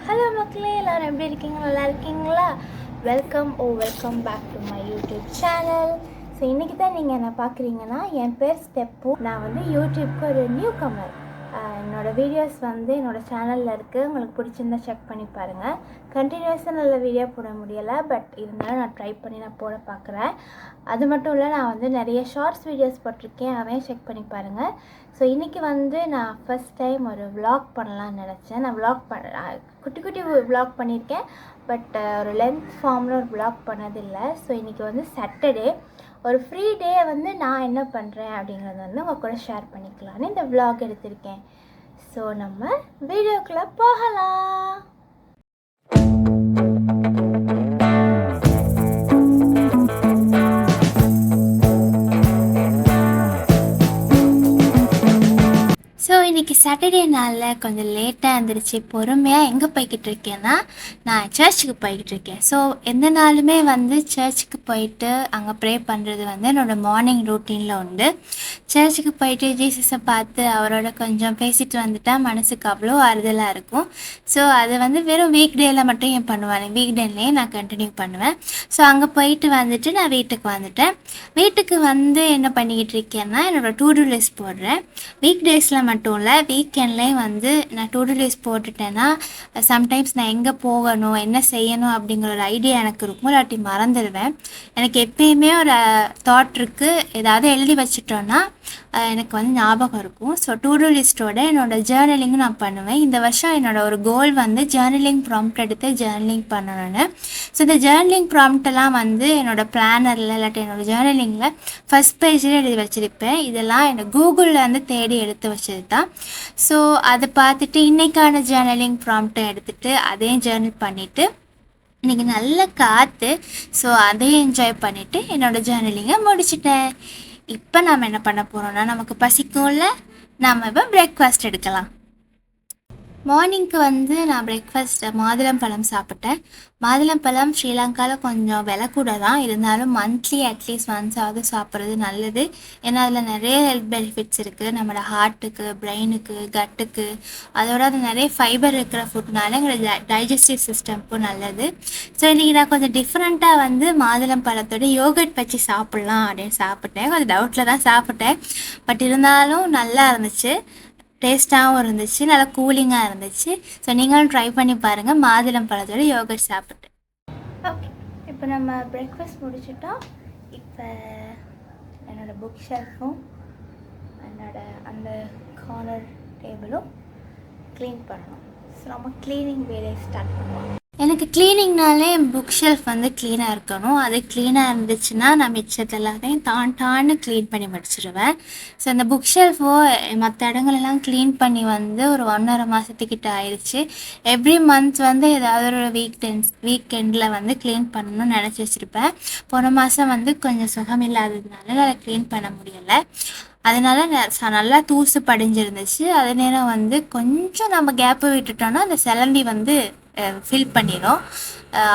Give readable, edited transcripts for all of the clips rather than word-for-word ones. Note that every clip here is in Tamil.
ஹலோ மக்களே, எல்லோரும் எப்படி இருக்கீங்க? நல்லா இருக்கீங்களா? Welcome back to my YouTube channel. So இன்றைக்கி தான் நீங்கள் என்ன பார்க்குறீங்கன்னா, என் பேர் ஸ்டெப்பு. நான் வந்து யூடியூப்க்கு ஒரு நியூ கமர். என்னோடய வீடியோஸ் வந்து என்னோடய சேனலில் இருக்குது. உங்களுக்கு பிடிச்சிருந்தா செக் பண்ணி பாருங்கள். கண்டினியூஸாக நல்ல வீடியோ போட முடியலை, பட் இருந்தாலும் நான் ட்ரை பண்ணி போட பார்க்குறேன். அது மட்டும் இல்லை, நான் வந்து நிறைய ஷார்ட்ஸ் வீடியோஸ் போட்டிருக்கேன், அதையும் செக் பண்ணி பாருங்கள். ஸோ இன்றைக்கி வந்து நான் ஃபஸ்ட் டைம் ஒரு விலாக் பண்ணலான்னு நினச்சேன். நான் குட்டி விலாக் பண்ணியிருக்கேன், பட் ஒரு லென்த் ஃபார்மில் ஒரு விலாக் பண்ணதில்லை. ஸோ இன்றைக்கி வந்து சாட்டர்டே, ஒரு ஃப்ரீ டே வந்து நான் என்ன பண்ணுறேன் அப்படிங்கிறத வந்து உங்கள் கூட ஷேர் பண்ணிக்கலான்னு இந்த விலாக் எடுத்திருக்கேன். ஸோ நம்ம வீடியோக்குள்ளே போகலாம். ஸோ இன்றைக்கி சாட்டர்டே நாளில் கொஞ்சம் லேட்டாக எழுந்திரிச்சு பொறுமையாக எங்கே போய்கிட்டு இருக்கேன்னா, நான் சர்ச்சுக்கு போய்கிட்டு இருக்கேன். ஸோ எந்த நாளுமே வந்து சர்ச்சுக்கு போயிட்டு அங்கே ப்ரே பண்ணுறது வந்து என்னோடய மார்னிங் ரூட்டீனில் உண்டு. சர்ச்சுக்கு போயிட்டு ஜீசஸை பார்த்து அவரோட கொஞ்சம் பேசிட்டு வந்துட்டால் மனசுக்கு அவ்வளோ ஆறுதலாக இருக்கும். ஸோ அது வந்து வெறும் வீக் டேயில் மட்டும் ஏன் பண்ணுவேன், வீக் டேலேயே நான் கண்டினியூ பண்ணுவேன். ஸோ அங்கே போயிட்டு வந்துட்டு நான் வீட்டுக்கு வந்துட்டேன். வீட்டுக்கு வந்து என்ன பண்ணிக்கிட்டு இருக்கேன்னா, என்னோடய டூ டூ லிஸ்ட் போடுறேன். வீக் டேஸில் மட்டும் இல்லை, வீக்கெண்ட்லேயும் வந்து நான் டூ டூ லிஸ்ட் போட்டுட்டேன்னா சம்டைம்ஸ் நான் எங்கே போகணும், என்ன செய்யணும் அப்படிங்கிற ஒரு ஐடியா எனக்கு இருக்கும். இல்லாட்டி மறந்துடுவேன். எனக்கு எப்பயுமே ஒரு தாட் இருக்குது, ஏதாவது எழுதி வச்சிட்டோன்னா எனக்கு வந்து ஞாபகம் இருக்கும். ஸோ டூ டூ லிஸ்ட்டோட என்னோடய ஜேர்னலிங்கும் நான் பண்ணுவேன். இந்த வருஷம் என்னோடய ஒரு கோல் வந்து ஜேர்னலிங் ப்ராம்ப்ட் எடுத்து ஜேர்னலிங் பண்ணணும்னு. ஸோ இந்த ஜேர்னலிங் ப்ராம்ப்டெல்லாம் வந்து என்னோடய பிளானரில் இல்லாட்டி என்னோடய ஜேர்னலிங்கில் ஃபஸ்ட் பேஜில் எழுதி வச்சுருப்பேன். இதெல்லாம் எனக்கு கூகுளில் வந்து தேடி எடுத்து வச்சது தான். ஸோ அதை பார்த்துட்டு இன்றைக்கான ஜேர்னலிங் ப்ராம்ப்டை எடுத்துகிட்டு அதையும் ஜேர்னல் பண்ணிவிட்டு இன்றைக்கி நல்ல காற்று, ஸோ அதையும் என்ஜாய் பண்ணிவிட்டு என்னோடய ஜேர்னலிங்கை முடிச்சிட்டேன். இப்போ நாம் என்ன பண்ண போகிறோம்னா, நமக்கு பசிக்கும்ல, நாம் இப்போ பிரேக்ஃபாஸ்ட் எடுக்கலாம். மார்னிங்க்கு வந்து நான் பிரேக்ஃபாஸ்ட் மாதுளம்பழம் சாப்பிட்டேன். மாதுளம்பழம் ஸ்ரீலங்காவில் கொஞ்சம் விலை கூட தான், இருந்தாலும் மந்த்லி அட்லீஸ்ட் ஒன்ஸாவது சாப்பிட்றது நல்லது. ஏன்னா அதில் நிறைய ஹெல்த் பெனிஃபிட்ஸ் இருக்குது. நம்மளோட ஹார்ட்டுக்கு, பிரெயினுக்கு, கட்டுக்கு, அதோட அது நிறைய ஃபைபர் இருக்கிற ஃபுட்னால எங்களோட டைஜஸ்டிவ் சிஸ்டம்க்கும் நல்லது. ஸோ இன்றைக்கி நான் கொஞ்சம் டிஃப்ரெண்ட்டாக வந்து மாதுளம்பழத்தோட யோகர்ட் வச்சு சாப்பிட்லாம் அப்படின்னு சாப்பிட்டேன். கொஞ்சம் டவுட்டில் தான் சாப்பிட்டேன், பட் இருந்தாலும் நல்லா இருந்துச்சு, டேஸ்ட்டாகவும் இருந்துச்சு, நல்லா கூலிங்காக இருந்துச்சு. ஸோ நீங்களும் ட்ரை பண்ணி பாருங்கள் மாதுளம்பழத்தோட யோகர்ட் சாப்பிட்டு. ஓகே, இப்போ நம்ம பிரேக்ஃபாஸ்ட் முடிச்சிட்டோம். இப்போ என்னோடய புக் ஷெல்ஃபும் அந்த கார்னர் டேபிளும் க்ளீன் பண்ணணும். ஸோ நம்ம க்ளீனிங் வேலையை ஸ்டார்ட் பண்ணுவோம். எனக்கு க்ளீனிங்னாலே புக் ஷெல்ஃப் வந்து க்ளீனாக இருக்கணும். அது க்ளீனாக இருந்துச்சுன்னா நான் மிச்சத்தை எல்லாத்தையும் டான்னு க்ளீன் பண்ணி முடிச்சிடுவேன். ஸோ அந்த புக் ஷெல்ஃபோ மற்ற இடங்களெல்லாம் க்ளீன் பண்ணி வந்து ஒரு 1.5 மாதத்துக்கிட்ட ஆயிடுச்சு. எவ்ரி மந்த் வந்து ஏதாவது ஒரு வீக்கெண்டில் வந்து க்ளீன் பண்ணணும்னு நினச்சி வச்சுருப்பேன். போன மாதம் வந்து கொஞ்சம் சுகம் இல்லாததுனால அதை க்ளீன் பண்ண முடியலை. அதனால நல்லா தூசு படிஞ்சிருந்துச்சு. அதே நேரம் வந்து கொஞ்சம் நம்ம கேப்பு விட்டுட்டோன்னா அந்த சிலந்தி வந்து ஃபில் பண்ணிடும்.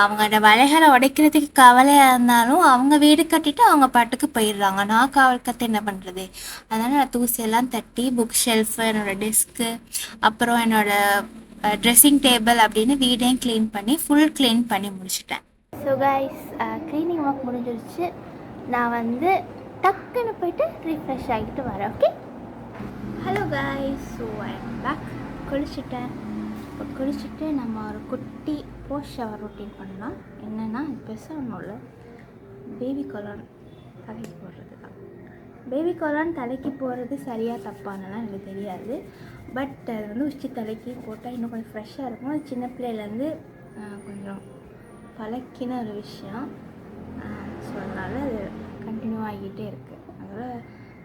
அவங்களோட வலைகளை உடைக்கிறதுக்கு கவலையாக இருந்தாலும் அவங்க வீடு கட்டிட்டு அவங்க பாட்டுக்கு போயிடுறாங்க. நான் காவல் கற்று என்ன பண்ணுறது? அதனால் நான் தூசியெல்லாம் தட்டி புக் ஷெல்ஃபு, என்னோடய டெஸ்க்கு, அப்புறம் என்னோடய ட்ரெஸ்ஸிங் டேபிள் அப்படின்னு வீடையும் க்ளீன் பண்ணி ஃபுல் க்ளீன் பண்ணி முடிச்சிட்டேன். ஸோ கைஸ், க்ளீனிங் ஒர்க் முடிஞ்சிருச்சு. நான் வந்து டக்குன்னு போயிட்டு ரீஃப்ரெஷ் ஆகிட்டு வரேன். Okay, hello guys. So I'm back. குளிச்சுட்டேன். இப்போ குளிச்சுட்டு நம்ம ஒரு குட்டி போஸ்ட் ஷவர் ரொட்டீன் பண்ணலாம். என்னென்னா, இது பெருசாக ஒன்றும் இல்லை, பேபி காளான் தலைக்கு போடுறது தான். பேபி காளான் தலைக்கு போடுறது சரியாக தப்பானலாம் எனக்கு தெரியாது, பட் அது வந்து உச்சி தலைக்கு போட்டால் இன்னும் கொஞ்சம் ஃப்ரெஷ்ஷாக இருக்கும். அது சின்ன பிள்ளையிலேருந்து கொஞ்சம் பழக்கின ஒரு விஷயம். ஸோ அதனால் அது கண்டினியூ ஆகிக்கிட்டே இருக்குது. அதனால்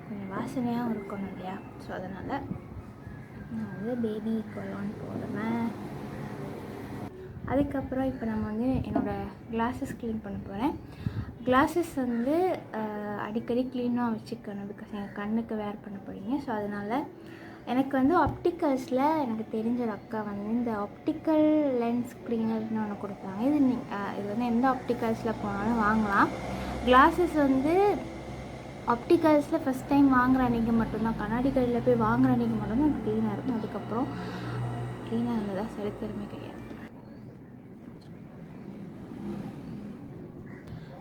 கொஞ்சம் வாசனையாகவும் இருக்கணும் இல்லையா? ஸோ அதனால் நான் வந்து பேபி காளான் போடுவேன். அதுக்கப்புறம் இப்போ நம்ம வந்து என்னோடய கிளாஸஸ் க்ளீன் பண்ண போகிறேன். கிளாஸஸ் வந்து அடிக்கடி க்ளீனாக வச்சுக்கணும், பிகாஸ் எங்கள் கண்ணுக்கு வேர் பண்ண போகிறீங்க. ஸோ அதனால் எனக்கு வந்து ஆப்டிக்கல்ஸில் எனக்கு தெரிஞ்ச ஒரு அக்கா வந்து இந்த ஆப்டிக்கல் லென்ஸ் க்ளீனர்னு ஒன்று கொடுத்தாங்க. இது வந்து எந்த ஆப்டிக்கல்ஸில் போனாலும் வாங்கலாம். கிளாஸஸ் வந்து ஆப்டிக்கல்ஸில் ஃபஸ்ட் டைம் வாங்குகிற அன்றைக்கி மட்டும்தான், கண்ணாடி கடையில் போய் வாங்குகிற அன்றைக்கி மட்டும்தான் க்ளீனாக இருக்கும். அதுக்கப்புறம் க்ளீனாக இருந்ததாக சரித்திரமே கிடையாது.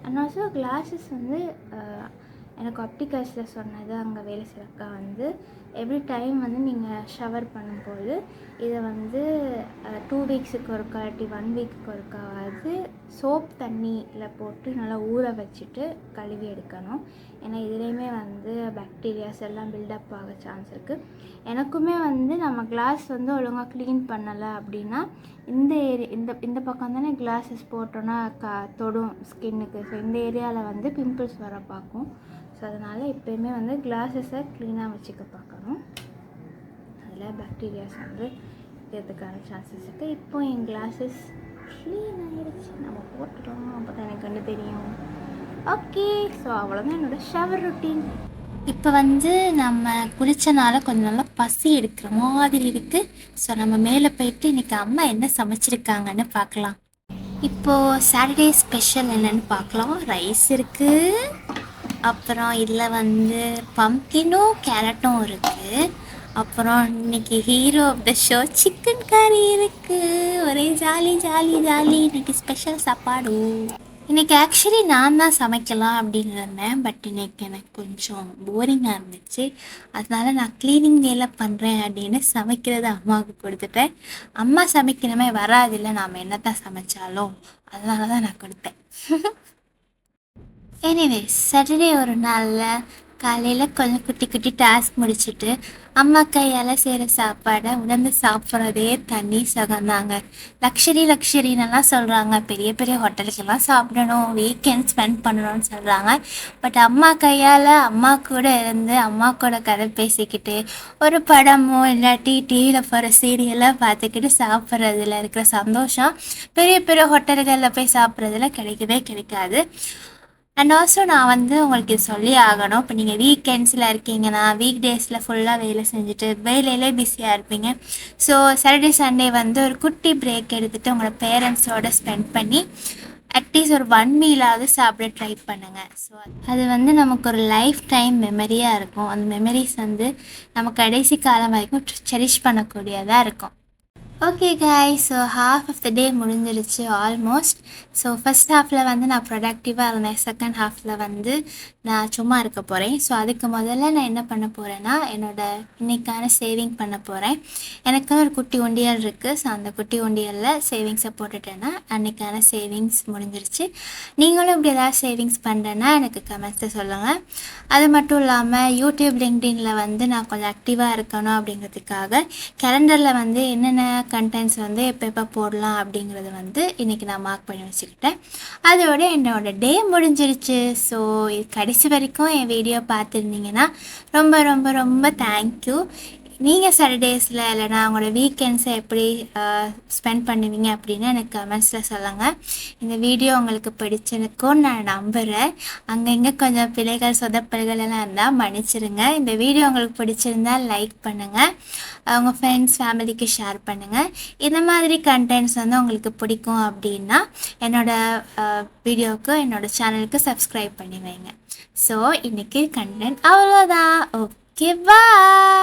அண்ட் ஆல்சோ கிளாஸஸ் வந்து எனக்கு ஆப்டிகல்ஸில் சொன்னது அங்கே வேலை செய்யறக்கா வந்து எவ்ரி டைம் வந்து நீங்கள் ஷவர் பண்ணும்போது இதை வந்து 2 வீக்ஸுக்கு ஒருக்கா இல்லாட்டி 1 வீக்குக்கு ஒருக்காவது சோப் தண்ணியில் போட்டு நல்லா ஊற வச்சுட்டு கழுவி எடுக்கணும். ஏன்னா இதுலேயுமே வந்து பாக்டீரியாஸ் எல்லாம் பில்டப் ஆக சான்ஸ் இருக்குது. எனக்குமே வந்து நம்ம கிளாஸ் வந்து ஒழுங்காக க்ளீன் பண்ணலை அப்படின்னா இந்த பக்கம் தானே கிளாஸஸ் போட்டோன்னா தொடும் ஸ்கின்னுக்கு. ஸோ இந்த ஏரியாவில் வந்து பிம்பிள்ஸ் வர பார்க்கும். ஸோ அதனால் எப்போயுமே வந்து கிளாஸஸை க்ளீனாக வச்சுக்க பார்க்கணும். அதில் பாக்டீரியாஸ் வந்து இருக்கிறதுக்கான சான்சஸ் இருக்குது. இப்போ என் கிளாஸஸ் க்ளீன் ஆகிடுச்சு. நம்ம போட்டுட்டோம், அப்போ தான் எனக்கு கண்டு தெரியும். ஓகே, ஸோ அவ்வளோதான் என்னோடய ஷவர் ரொட்டீன். இப்போ வந்து நம்ம குளித்தனால கொஞ்சம் நல்லா பசி எடுக்கிற மாதிரி இருக்குது. ஸோ நம்ம மேலே போயிட்டு இன்றைக்கி அம்மா என்ன சமைச்சிருக்காங்கன்னு பார்க்கலாம். இப்போது சாட்டர்டே ஸ்பெஷல் என்னென்னு பார்க்கலாம். ரைஸ் இருக்குது, அப்புறம் இதில் வந்து பம்கினும் கேரட்டும் இருக்குது, அப்புறம் இன்னைக்கு hero of the show chicken கறி இருக்குது. ஒரே ஜாலி ஜாலி ஜாலி. இன்றைக்கி ஸ்பெஷல் சாப்பாடு. இன்றைக்கி ஆக்சுவலி நான் தான் சமைக்கலாம் அப்படின்னு இருந்தேன். பட் இன்றைக்கி எனக்கு கொஞ்சம் போரிங்காக இருந்துச்சு. அதனால நான் க்ளீனிங் வேலை பண்ணுறேன் அப்படின்னு சமைக்கிறத அம்மாவுக்கு கொடுத்துட்டேன். அம்மா சமைக்கணுமே வராதில்லை நாம் என்ன தான் சமைச்சாலும், அதனால தான் நான் கொடுத்தேன். எனிவேஸ், சாட்டர்டே ஒரு நாளில் காலையில் கொஞ்சம் குட்டி குட்டி டாஸ்க் முடிச்சுட்டு அம்மா கையால் செய்கிற சாப்பாடை உணர்ந்து சாப்பிட்றதே தண்ணி சுகந்தாங்க. லக்ஸரின்னெல்லாம் சொல்கிறாங்க, பெரிய பெரிய ஹோட்டலுக்கெல்லாம் சாப்பிடணும், வீக்கெண்ட் ஸ்பெண்ட் பண்ணணும்னு சொல்கிறாங்க. பட் அம்மா கையால் அம்மா கூட இருந்து அம்மா கூட கதை பேசிக்கிட்டு ஒரு படமோ இல்லாட்டி டிவியில் போகிற சீரியலாக பார்த்துக்கிட்டு சாப்பிட்றதுல இருக்கிற சந்தோஷம் பெரிய பெரிய ஹோட்டல்களில் போய் சாப்பிட்றதுல கிடைக்கவே கிடைக்காது. அண்ட் ஆல்சோ நான் வந்து உங்களுக்கு இது சொல்லி ஆகணும். இப்போ நீங்கள் வீக்கெண்ட்ஸில் இருக்கீங்கன்னா, வீக் டேஸில் ஃபுல்லாக வேலை செஞ்சுட்டு வேலையிலே பிஸியாக இருப்பீங்க. ஸோ சாட்டர்டே சண்டே வந்து ஒரு குட்டி பிரேக் எடுத்துகிட்டு உங்களோட பேரண்ட்ஸோடு ஸ்பெண்ட் பண்ணி அட்லீஸ்ட் ஒரு 1 மீலாவது சாப்பிட ட்ரை பண்ணுங்கள். ஸோ அது வந்து நமக்கு ஒரு லைஃப் டைம் மெமரியாக இருக்கும். அந்த மெமரிஸ் வந்து நம்ம கடைசி காலம் வரைக்கும் செரிஷ் பண்ணக்கூடியதாக இருக்கும். Okay guys, so half of the day முடிஞ்சிருச்சு ஆல்மோஸ்ட். ஸோ ஃபஸ்ட் ஹாஃபில் வந்து நான் ப்ரொடக்டிவாக இருந்தேன். செகண்ட் ஹாஃபில் வந்து நான் சும்மா இருக்க போகிறேன். ஸோ அதுக்கு முதல்ல நான் என்ன பண்ண போகிறேன்னா, இன்றைக்கான சேவிங் பண்ண போகிறேன். எனக்கு ஒரு குட்டி உண்டியல் இருக்குது. ஸோ அந்த குட்டி உண்டியலில் சேவிங்ஸை போட்டுட்டேன்னா அன்றைக்கான சேவிங்ஸ் முடிஞ்சிருச்சு. நீங்களும் இப்படி ஏதாவது சேவிங்ஸ் பண்ணுறேன்னா எனக்கு கமெண்ட்ஸில் சொல்லுங்கள். அது மட்டும் இல்லாமல் யூடியூப் லிங்க்டின்ல வந்து நான் கொஞ்சம் ஆக்டிவாக இருக்கணும் அப்படிங்கிறதுக்காக கேலண்டரில் வந்து என்னென்ன கண்டென்ட்ஸ் வந்து எப்போ போடலாம் அப்படிங்கிறது வந்து இன்றைக்கி நான் மார்க் பண்ணி வச்சுக்கிட்டேன். அதோட என்னோட டே முடிஞ்சிருச்சு. ஸோ இது கடைசி வரைக்கும் என் வீடியோ பார்த்துருந்தீங்கன்னா ரொம்ப ரொம்ப ரொம்ப தேங்க்யூ. நீங்கள் சாட்டர்டேஸில் இல்லைனா உங்களோட வீக்கெண்ட்ஸை எப்படி ஸ்பெண்ட் பண்ணுவீங்க அப்படின்னு எனக்கு கமெண்ட்ஸில் சொல்லுங்கள். இந்த வீடியோ உங்களுக்கு பிடிச்சிருக்கும்னு நான் நம்புகிறேன். அங்கங்கே கொஞ்சம் பிழைகள் சொதப்பல்கள் எல்லாம் இருந்தால் மன்னிச்சிருங்க. இந்த வீடியோ உங்களுக்கு பிடிச்சிருந்தால் லைக் பண்ணுங்கள், உங்கள் ஃப்ரெண்ட்ஸ் ஃபேமிலிக்கு ஷேர் பண்ணுங்கள். இந்த மாதிரி கண்டென்ட்ஸ் வந்து உங்களுக்கு பிடிக்கும் அப்படின்னா என்னோடய வீடியோவுக்கு என்னோடய சேனலுக்கு சப்ஸ்கிரைப் பண்ணி வைங்க. ஸோ இன்றைக்கி கண்டென்ட் அவ்வளோதான். ஓகே, பாய்.